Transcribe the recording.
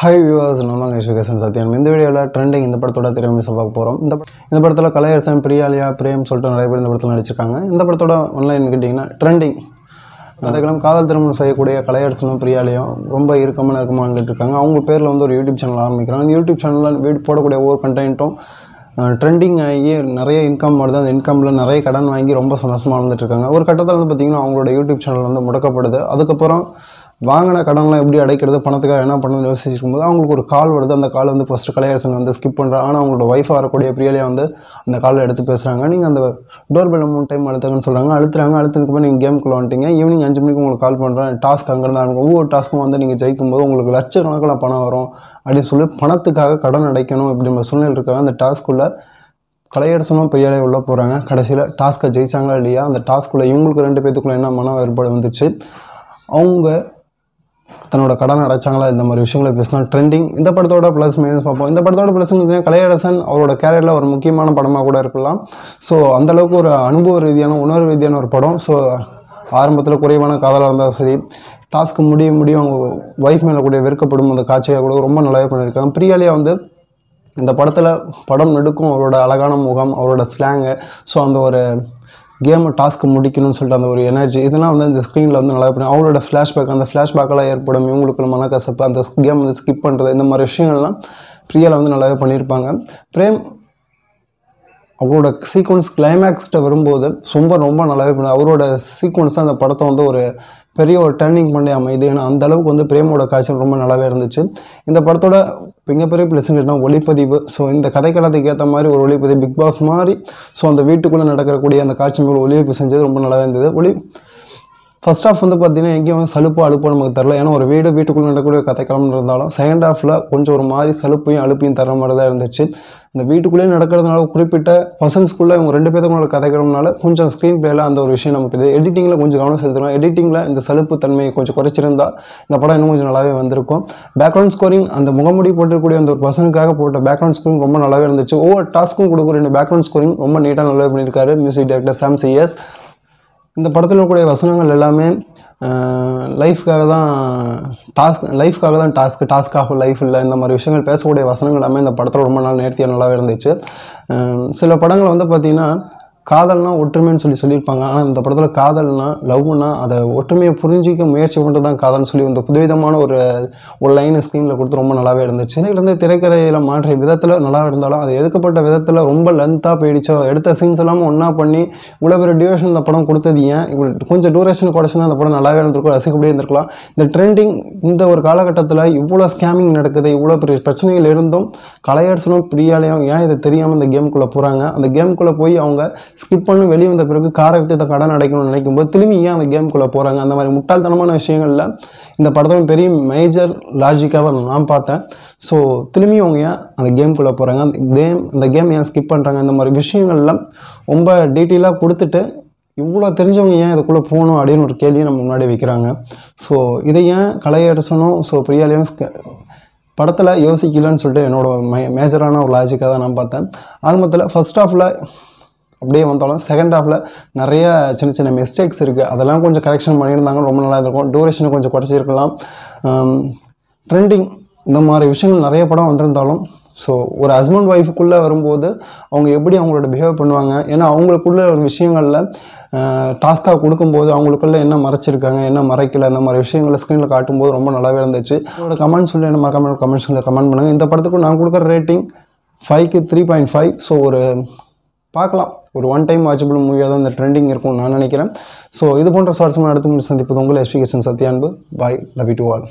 Hi viewers, நம்ம education Sathyan. இந்த வீடியோவில் ட்ரெண்டிங் இந்த படத்தோட திரையரங்கு பார்க்க போகிறோம். இந்த படத்தில் கலையரசன், பிரியாலியா, பிரேம் சொல்லிட்டு நிறைய பேர் இந்த படத்தில் நடிச்சிருக்காங்க. இந்த படத்தோட ஒன்லைன் கேட்டிங்கன்னா ட்ரெண்டிங் அதுக்கெல்லாம் காதல் திருமணம் செய்யக்கூடிய கலையரசனும் பிரியாலியும் ரொம்ப இறுக்கமாக வந்துட்டு இருக்காங்க. அவங்க பேரில் வந்து ஒரு யூடியூப் சேனல் ஆரம்பிக்கிறாங்க. இந்த யூடியூப் சேனலில் வீடு போடக்கூடிய ஒவ்வொரு கண்டென்ட்டும் ட்ரெண்டிங் ஆகி நிறைய இன்கம் வருது. அந்த இன்கமில் நிறைய கடன் வாங்கி ரொம்ப சந்தோஷமாக இருந்துட்டுருக்காங்க. ஒரு கட்டத்தில் வந்து பார்த்திங்கன்னா அவங்களோட யூடியூப் சேனல் வந்து முடக்கப்படுது. அதுக்கப்புறம் வாங்கின கடன்லாம் எப்படி அடைக்கிறது, பணத்துக்காக என்ன பண்ணுறதுன்னு யோசிச்சுக்கும்போது அவங்களுக்கு ஒரு கால் வருது. அந்த கால் வந்து ஃபஸ்ட்டு கலையரசன் வந்து ஸ்கிப் பண்ணுறாங்க. ஆனால் அவங்களோட ஒய்ஃபாக வரக்கூடிய பிரியாலியா வந்து அந்த காலில் எடுத்து பேசுகிறாங்க. நீங்கள் அந்த டோர் பெல்லை 3 டைம் அழுத்துங்கன்னு சொல்கிறாங்க. அழுத்துறதுக்கு நீங்கள் கேமுக்குள்ளே வந்துட்டீங்க. ஈவினிங் 5 மணிக்கு உங்களுக்கு கால் பண்ணுறேன். டாஸ்க் அங்கேருந்து ஆரம்பிக்கும். ஒவ்வொரு டாஸ்க்கும் வந்து நீங்கள் ஜெயிக்கும்போது உங்களுக்கு லட்சக்கணக்கில் பணம் வரும் அப்படின்னு சொல்லி பணத்துக்காக கடன் அடைக்கணும் இப்படின்ற சூழ்நிலை இருக்காங்க. அந்த டாஸ்க்குள்ளே கலையரசனும் பிரியாலியா உள்ளே போகிறாங்க. கடைசியில் டாஸ்க்கை ஜெயிச்சாங்களா இல்லையா, அந்த டாஸ்க்குள்ளே இவங்களுக்கு 2 பேத்துக்குள்ளே என்ன மன வேறுபாடு வந்துச்சு, அவங்க தன்னோட கடன் அடைச்சாங்களா, இந்த மாதிரி விஷயங்களை பேசினா ட்ரெண்டிங். இந்த படத்தோட ப்ளஸ் மைனஸ் பார்ப்போம். இந்த படத்தோட ப்ளஸ்ன்னு கலையரசன் அவரோட கேரியரில் ஒரு முக்கியமான படமாக கூட இருக்கலாம். ஸோ அந்தளவுக்கு ஒரு அனுபவ ரீதியான உணர்வு ரீதியான ஒரு படம். ஸோ ஆரம்பத்தில் குறைவான காதலாக இருந்தாலும் சரி, டாஸ்க்கு முடியும் அவங்க ஒய்ஃப் மேலே கூட வெறுக்கப்படும் அந்த காட்சியாக கூட ரொம்ப நல்லாவே பண்ணியிருக்காங்க. பிரியாலியா வந்து இந்த படத்தில் படம் நெடுக்கும் அவரோட அழகான முகம், அவரோட ஸ்லாங்கு, ஸோ அந்த ஒரு கேமை டாஸ்க்கு முடிக்கணும்னு சொல்லிட்டு அந்த ஒரு எனர்ஜி, இதெல்லாம் வந்து இந்த ஸ்க்ரீனில் வந்து நல்லா பண்ணி அவங்களோட ஃப்ளாஷ்பேக், அந்த ஃப்ளாஷ்பேக்கெல்லாம் ஏற்படும் இவங்களுக்குள்ள மனக்கசப்பு, அந்த கேம் வந்து ஸ்கிப் பண்ணுறது, இந்த மாதிரி விஷயங்கள்லாம் பிரியாவில் வந்து நல்லாவே பண்ணியிருப்பாங்க. பிரேம் அவரோட சீக்வன்ஸ் கிளைமேக்ஸ்கிட்ட வரும்போது ரொம்ப நல்லாவே பண்ணி அவரோட சீக்வன்ஸ் தான் அந்த படத்தை வந்து ஒரு பெரிய ஒரு டர்னிங் பண்ணி அமையுது. ஏன்னா அந்தளவுக்கு வந்து பிரேமோட காட்சிகள் ரொம்ப நல்லாவே இருந்துச்சு. இந்த படத்தோட மிகப்பெரிய ப்ளஸ்னா ஒளிப்பதிவு. ஸோ இந்த கதைக்களத்துக்கு ஏற்ற மாதிரி ஒரு ஒளிப்பதிவு, பிக் பாஸ் மாதிரி. ஸோ அந்த வீட்டுக்குள்ளே நடக்கக்கூடிய அந்த காட்சி மேலே ஒளிப்பதிவு செஞ்சது ரொம்ப நல்லாவே இருந்தது. ஃபர்ஸ்ட் ஹாஃப் வந்து பார்த்திங்கன்னா எங்கேயும் வந்து சலுப்போ அழுப்போ நமக்கு தரல. ஏன்னா ஒரு வீட்டுக்குள்ளே நடக்கக்கூடிய கதைக்களம் இருந்தாலும் செகண்ட் ஹாஃபில் கொஞ்சம் ஒரு மாதிரி சலுப்பையும் அழுப்பையும் தர மாதிரி தான் இருந்துச்சு. இந்த வீட்டுக்குள்ளேயே நடக்கிறதுனால குறிப்பிட்ட பர்சன்ஸ்குள்ளே இவங்க 2 பேத்துக்குள்ள கதைக்கிறதுனால கொஞ்சம் ஸ்க்ரீன் பிளேயில் அந்த ஒரு விஷயம் நமக்கு தெரியுது. எடிட்டிங்கில் கொஞ்சம் கவனம் செலுத்தணும். எடிட்டிங்கில் இந்த சலுப்பு தன்மையை கொஞ்சம் குறைச்சிருந்தால் இந்த படம் இன்னும் கொஞ்சம் நல்லாவே வந்திருக்கும். பேக்ரவுண்ட் ஸ்கோரிங், அந்த முகமுடி போட்டிருக்கக்கூடிய அந்த ஒரு பர்சனுக்காக போட்ட பேக்ரவுண்ட் ஸ்கோரிங் ரொம்ப நல்லாவே இருந்துச்சு. ஒவ்வொரு டாஸ்க்கும் கொடுக்குற பேக்ரவுண்ட் ஸ்கோரிங் ரொம்ப நீட்டாக நல்லாவே பண்ணியிருக்காரு மியூசிக் டைரக்டர் சாம் சிஎஸ். இந்த படத்தில் இருக்கக்கூடிய வசனங்கள் எல்லாமே லைஃப்காக தான் டாஸ்க்காக லைஃப் இல்லை, இந்த மாதிரி விஷயங்கள் பேசக்கூடிய வசனங்கள் எல்லாமே இந்த படத்தில் ரொம்ப நாள் நேர்த்தியாக நல்லாவே இருந்துச்சு. சில படங்கள் வந்து பார்த்திங்கன்னா காதல்னா ஒற்றுமைன்னு சொல்லியிருப்பாங்க. ஆனால் இந்த படத்தில் காதல்னா லவ்னா அதை ஒற்றுமையை புரிஞ்சிக்க முயற்சி பண்ணுறது தான் காதல்னு சொல்லி இந்த புதுவிதமான ஒரு லைனை ஸ்க்ரீனில் கொடுத்து ரொம்ப நல்லாவே இருந்துச்சு. இருந்து திரைக்கதையில் மாற்றிய விதத்தில் நல்லா இருந்தாலும் அது எடுக்கப்பட்ட விதத்தில் ரொம்ப லென்த்தாக போயிடுச்சோ, எடுத்த சீன்ஸ் எல்லாமே ஒன்றா பண்ணி இவ்வளோ பெரிய டியூரேஷன் இந்த படம் கொடுத்தது ஏன், கொஞ்சம் டூரேஷன் குறைச்சுன்னா அந்த படம் நல்லாவே இருந்திருக்கும், ரசிக்கப்படியே இருந்திருக்கலாம். இந்த ட்ரெண்டிங் இந்த ஒரு காலகட்டத்தில் இவ்வளோ ஸ்கேமிங் நடக்குது, இவ்வளோ பெரிய பிரச்சனைகள் இருந்தும் கலையரசனும் பிரியாலியும் ஏன் இதை தெரியாமல் இந்த கேமுக்குள்ளே போகிறாங்க, அந்த கேமுக்குள்ளே போய் அவங்க ஸ்கிப் பண்ணி வெளியே வந்த பிறகு காரை வித்து கடன் அடைக்கணும்னு நினைக்கும்போது திரும்பி ஏன் அந்த கேமுக்குள்ளே போகிறாங்க, அந்த மாதிரி முட்டாள்தனமான விஷயங்களில் இந்த படத்தோட பெரிய மேஜர் லாஜிக்காக தான் நான் பார்த்தேன். ஸோ திரும்பி அவங்க ஏன் அந்த கேமுக்குள்ளே போகிறாங்க, அந்த கேம் ஏன் ஸ்கிப் பண்ணுறாங்க, இந்த மாதிரி விஷயங்கள்லாம் ரொம்ப டீட்டெயிலாக கொடுத்துட்டு இவ்வளோ தெரிஞ்சவங்க ஏன் இதுக்குள்ளே போகணும் அப்படின்னு ஒரு கேள்வியை நம்ம முன்னாடி வைக்கிறாங்க. ஸோ இதை ஏன் கலையரசனும் பிரியாலியும் படத்தில் யோசிக்கலன்னு சொல்லிட்டு என்னோட மேஜரான ஒரு லாஜிக்காக தான் நான் பார்த்தேன். ஆரம்பத்தில் ஃபர்ஸ்ட் ஹாஃபில் அப்படியே வந்தாலும் செகண்ட் ஹாஃபில் நிறைய சின்ன மிஸ்டேக்ஸ் இருக்குது. அதெல்லாம் கொஞ்சம் கரெக்ஷன் பண்ணியிருந்தாங்க ரொம்ப நல்லா இருக்கும். டூரேஷனை கொஞ்சம் குறைச்சிருக்கலாம். ட்ரெண்டிங் இந்த மாதிரி விஷயங்கள் நிறைய படம் வந்திருந்தாலும் ஸோ ஒரு ஹஸ்பண்ட் ஒய்ஃபுக்குள்ளே வரும்போது அவங்க எப்படி அவங்களோட பிஹேவ் பண்ணுவாங்க, ஏன்னா அவங்களுக்குள்ள ஒரு விஷயங்களில் டாஸ்க்காக கொடுக்கும்போது அவங்களுக்குள்ள என்ன மறைச்சிருக்காங்க, என்ன மறைக்கல, இந்த மாதிரி விஷயங்களை ஸ்க்ரீனில் காட்டும்போது ரொம்ப நல்லாவே இருந்துச்சு. அவங்களோட கமெண்ட்ஸ் சொல்லி என்ன மறக்காம கமெண்ட்ஸில் கமெண்ட் பண்ணுங்கள். இந்த படத்துக்கு நான் கொடுக்குற ரேட்டிங் 5க்கு 3.5. ஸோ பார்க்கலாம், ஒரு ஒன் டைம் வாட்சபிள் மூவியாக தான் இந்த ட்ரெண்டிங் இருக்கும்னு நான் நினைக்கிறேன். ஸோ இது போன்ற சுவாரஸ்யமான அடுத்த சந்திப்பது உங்கள் எஜுகேஷன் சத்யான்பு. Bye, love you to all.